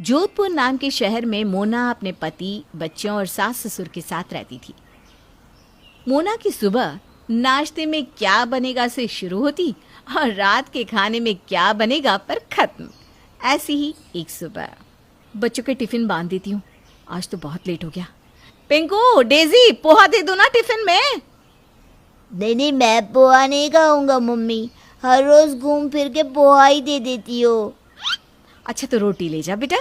जोधपुर नाम के शहर में मोना अपने पति, बच्चों और सास ससुर के साथ रहती थी। मोना की सुबह नाश्ते में क्या बनेगा से शुरू होती और रात के खाने में क्या बनेगा पर खत्म। ऐसी ही एक सुबह। बच्चों के टिफिन बांध देती हूँ, आज तो बहुत लेट हो गया। पिंकू, डेजी, पोहा दे दो ना टिफिन में। नहीं, मैं पोहा नहीं खाऊंगा मम्मी, हर रोज घूम फिर के पोहा ही दे देती हो। अच्छा तो रोटी ले जा बेटा।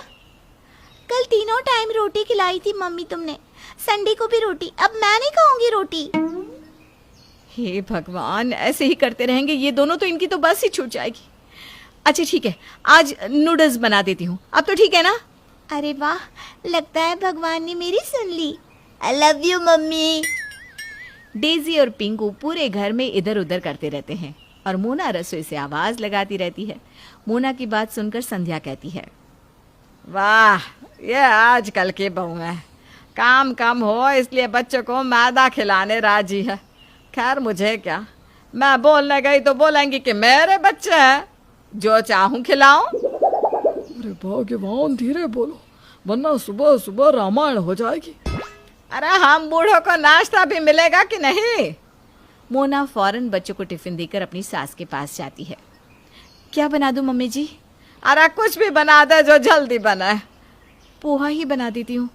कल तीनों टाइम रोटी खिलाई थी मम्मी तुमने, संडे को भी रोटी, अब मैं नहीं खाऊंगी रोटी। हे भगवान, ऐसे ही करते रहेंगे ये दोनों तो इनकी तो बस ही छूट जाएगी। अच्छा ठीक है, आज नूडल्स बना देती हूँ, अब तो ठीक है ना? अरे वाह, लगता है भगवान ने मेरी सुन ली। I love you mummy. Daisy और पिंकू पूरे घर में इधर उधर करते रहते हैं और मोना रसोई से आवाज लगाती रहती है। मोना की बात सुनकर संध्या कहती है, वाह, ये आजकल की बहू है, काम कम हो इसलिए बच्चों को मैदा खिलाने राजी है। खैर मुझे क्या, मैं बोलने गई तो बोलेंगी कि मेरे बच्चे हैं, जो चाहूं खिलाऊं। अरे भगवान, धीरे बोलो वरना सुबह सुबह रामायण हो जाएगी। अरे हम बूढ़ों को नाश्ता भी मिलेगा कि नहीं? मोना फौरन बच्चों को टिफिन देकर अपनी सास के पास जाती है। क्या बना दूं मम्मी जी? अरे कुछ भी बना दे जो जल्दी बने। पोहा ही बना देती हूँ।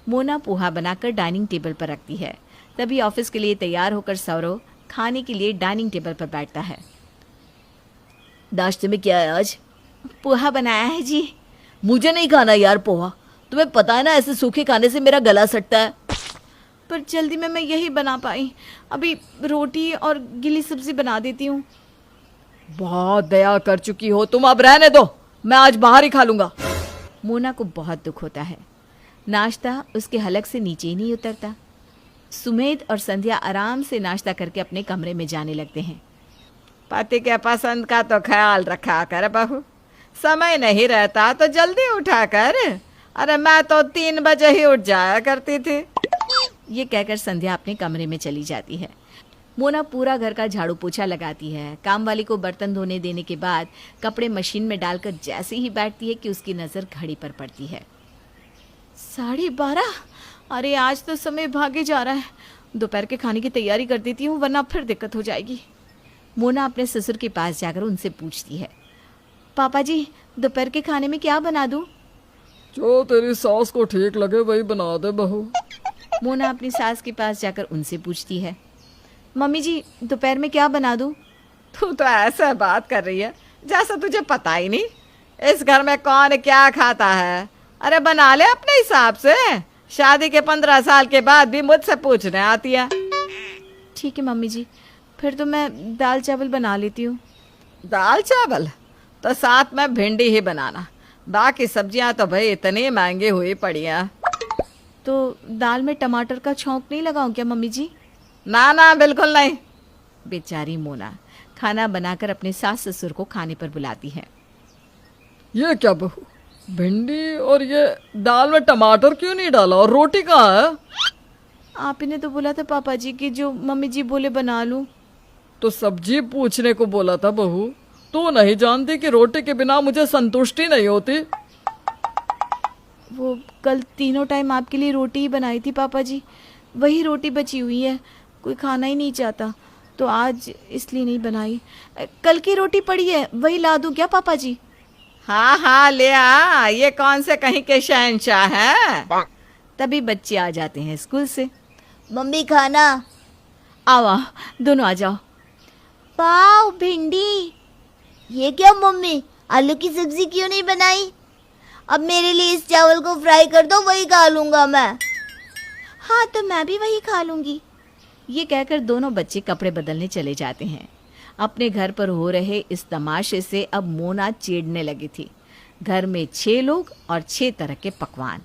मोना पोहा बनाकर डाइनिंग टेबल पर रखती है। तभी ऑफिस के लिए तैयार होकर सौरव खाने के लिए डाइनिंग टेबल पर बैठता है। नाश्ते में क्या है आज? पोहा बनाया है जी। मुझे नहीं खाना यार पोहा, तुम्हें पता है ना ऐसे सूखे खाने से मेरा गला सटता है। पर जल्दी में मैं यही बना पाई, अभी रोटी और गीली सब्जी बना देती हूँ। बहुत दया कर चुकी हो तुम, अब रहने दो, मैं आज बाहर ही खा लूंगा। मोना को बहुत दुख होता है। नाश्ता उसके हलक से नीचे ही नहीं उतरता। सुमेध और संध्या आराम से नाश्ता करके अपने कमरे में जाने लगते हैं। पति के पसंद का तो ख्याल रखा कर बहू, समय नहीं रहता तो जल्दी उठा कर। अरे मैं तो 3 बजे ही उठ जाया करती थी। ये कहकर संध्या अपने कमरे में चली जाती है। मोना पूरा घर का झाड़ू पोछा लगाती है। काम वाली को बर्तन धोने देने के बाद कपड़े मशीन में डालकर जैसे ही बैठती है कि उसकी नज़र घड़ी पर पड़ती है। 12:30। अरे आज तो समय भागे जा रहा है। दोपहर के खाने की तैयारी कर देती हूँ वरना फिर दिक्कत हो जाएगी। मोना अपने ससुर के पास जाकर उनसे पूछती है, पापा जी दोपहर के खाने में क्या बना दूँ? जो तेरी सास को ठीक लगे वही बना दे बहू। मोना अपनी सास के पास जाकर उनसे पूछती है, मम्मी जी दोपहर में क्या बना दूँ? तू तो ऐसा बात कर रही है जैसा तुझे पता ही नहीं इस घर में कौन क्या खाता है। अरे बना ले अपने हिसाब से, शादी के 15 साल के बाद भी मुझसे पूछने आती है। ठीक है मम्मी जी, फिर तो मैं दाल चावल बना लेती हूँ। दाल चावल तो साथ में भिंडी ही बनाना, बाकी सब्जियां तो भाई इतनी महंगी हुई पड़ी हैं। तो दाल में टमाटर का छौंक नहीं लगाऊं क्या मम्मी जी? ना ना बिल्कुल नहीं। बेचारी मोना खाना बनाकर अपने सास ससुर को खाने पर बुलाती है। ये क्या बहू, भिंडी और ये दाल में टमाटर क्यों नहीं डाला, और रोटी कहाँ है? आप ही ने तो बोला था पापा जी कि जो मम्मी जी बोले बना लूं। तो सब्जी पूछने को बोला था बहू, तू नहीं जानती कि रोटी के बिना मुझे संतुष्टि नहीं होती? वो कल तीनों टाइम आपके लिए रोटी ही बनाई थी पापा जी, वही रोटी बची हुई है, कोई खाना ही नहीं चाहता तो आज इसलिए नहीं बनाई। कल की रोटी पड़ी है वही ला दूं क्या पापा जी? हाँ हाँ ले आ, ये कौन से कहीं के शहंशाह हैं। तभी बच्चे आ जाते हैं स्कूल से। मम्मी खाना। आओ दोनों आ जाओ। पाव भिंडी। ये क्या मम्मी, आलू की सब्जी क्यों नहीं बनाई? अब मेरे लिए इस चावल को फ्राई कर दो, वही खा लूंगा मैं। हाँ तो मैं भी वही खा लूंगी। ये कहकर दोनों बच्चे कपड़े बदलने चले जाते हैं। अपने घर पर हो रहे इस तमाशे से अब मोना चिढ़ने लगी थी। घर में 6 लोग और 6 तरह के पकवान।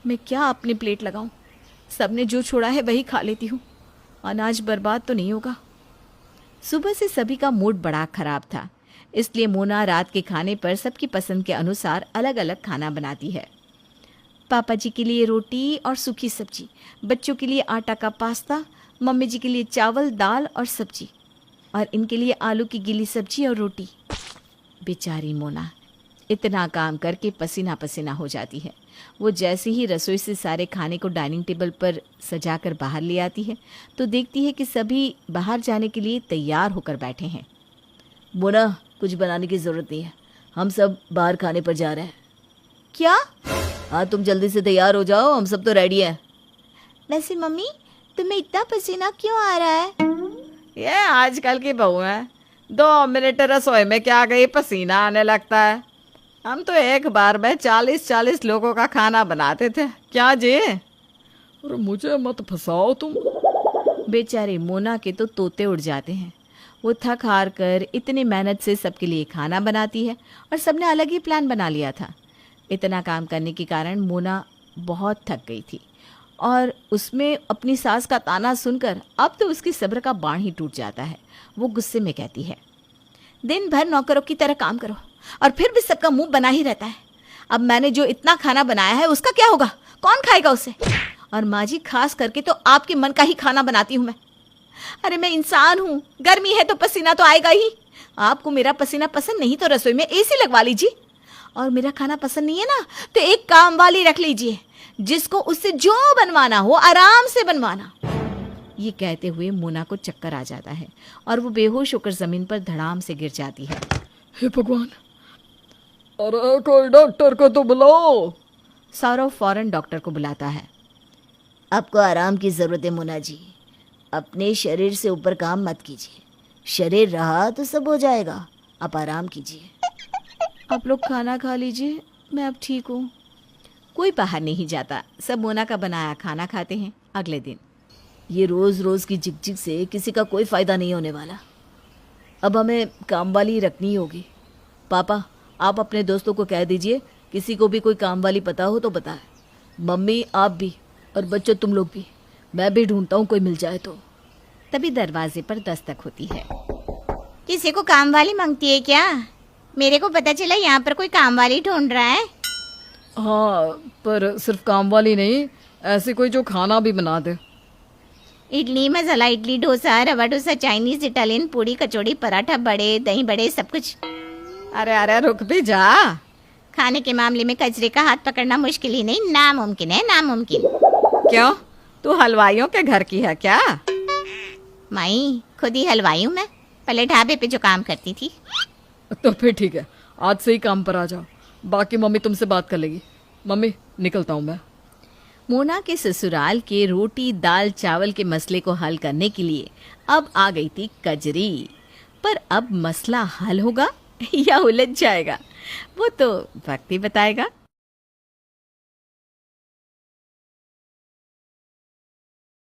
मैं क्या अपनी प्लेट लगाऊं? सबने जो छोड़ा है वही खा लेती हूँ, अनाज बर्बाद तो नहीं होगा। सुबह से सभी का मूड बड़ा खराब था, इसलिए मोना रात के खाने पर सबकी पसंद के अनुसार अलग अलग खाना बनाती है। पापा जी के लिए रोटी और सूखी सब्जी, बच्चों के लिए आटा का पास्ता, मम्मी जी के लिए चावल दाल और सब्जी, और इनके लिए आलू की गीली सब्जी और रोटी। बेचारी मोना इतना काम करके पसीना पसीना हो जाती है। वो जैसे ही रसोई से सारे खाने को डाइनिंग टेबल पर सजाकर बाहर ले आती है तो देखती है कि सभी बाहर जाने के लिए तैयार होकर बैठे हैं। मोना, कुछ बनाने की ज़रूरत नहीं है, हम सब बाहर खाने पर जा रहे हैं। क्या? हाँ, तुम जल्दी से तैयार हो जाओ, हम सब तो रेडी हैं। वैसे मम्मी, तुम्हें इतना पसीना क्यों आ रहा है? ये आजकल की बहू है, 2 मिनट रसोई में क्या गई पसीना आने लगता है। हम तो एक बार में 40-40 लोगों का खाना बनाते थे। क्या जी? अरे मुझे मत फंसाओ तुम। बेचारे मोना के तो तोते उड़ जाते हैं। वो थक हार कर इतनी मेहनत से सबके लिए खाना बनाती है और सबने अलग ही प्लान बना लिया था। इतना काम करने के कारण मोना बहुत थक गई थी और उसमें अपनी सास का ताना सुनकर अब तो उसकी सब्र का बाण ही टूट जाता है। वो गुस्से में कहती है, दिन भर नौकरों की तरह काम करो और फिर भी सबका मुंह बना ही रहता है। अब मैंने जो इतना खाना बनाया है उसका क्या होगा? कौन खाएगा उसे? और माँ जी, खास करके तो आपके मन का ही खाना बनाती हूँ मैं। अरे मैं इंसान हूँ, गर्मी है तो पसीना तो आएगा ही। आपको मेरा पसीना पसंद नहीं तो रसोई में एसी लगवा लीजिए, और मेरा खाना पसंद नहीं है ना तो एक काम वाली रख लीजिए जिसको उससे जो बनवाना हो आराम से बनवाना। ये कहते हुए मोना को चक्कर आ जाता है और वो बेहोश होकर जमीन पर धड़ाम से गिर जाती है। हे भगवान, अरे कोई डॉक्टर को तो बुलाओ। सौरव फौरन डॉक्टर को बुलाता है। आपको आराम की ज़रूरत है मोना जी, अपने शरीर से ऊपर काम मत कीजिए। शरीर रहा तो सब हो जाएगा, आप आराम कीजिए। आप लोग खाना खा लीजिए, मैं अब ठीक हूँ। कोई बाहर नहीं जाता, सब मोना का बनाया खाना खाते हैं। अगले दिन ये रोज़ रोज़ की झिकझिक से किसी का कोई फ़ायदा नहीं होने वाला। अब हमें काम वाली रखनी होगी। पापा, आप अपने दोस्तों को कह दीजिए, किसी को भी कोई काम वाली पता हो तो बताए। मम्मी, आप भी, और बच्चों तुम लोग भी। मैं भी ढूंढता हूँ कोई मिल जाए तो। तभी दरवाजे पर दस्तक होती है। किसी को काम वाली मांगती है क्या? मेरे को पता चला यहाँ पर कोई काम वाली ढूंढ रहा है। हाँ, पर सिर्फ काम वाली नहीं, ऐसी कोई जो खाना भी बना दे। इडली, मसाला इडली, डोसा, रवा डोसा, चाइनीज, इटालियन, पूड़ी, कचौड़ी, पराठा, बड़े, दही बड़े, सब कुछ। अरे अरे रुक भी जा। खाने के मामले में कचरे का हाथ पकड़ना मुश्किल ही नहीं, नामुमकिन है, नामुमकिन। क्यों, तू हलवाइयों के घर की है क्या? माई, खुद ही हलवाई हूँ मैं, पहले ढाबे पे जो काम करती थी। तो फिर ठीक है, आज से ही काम पर आ जाओ, बाकी मम्मी तुमसे बात कर लेगी। मम्मी, निकलता हूँ मैं। मोना के ससुराल के रोटी दाल चावल के मसले को हल करने के लिए अब आ गई थी कजरी। पर अब मसला हल होगा या उलझ जाएगा, वो तो वक्त ही बताएगा।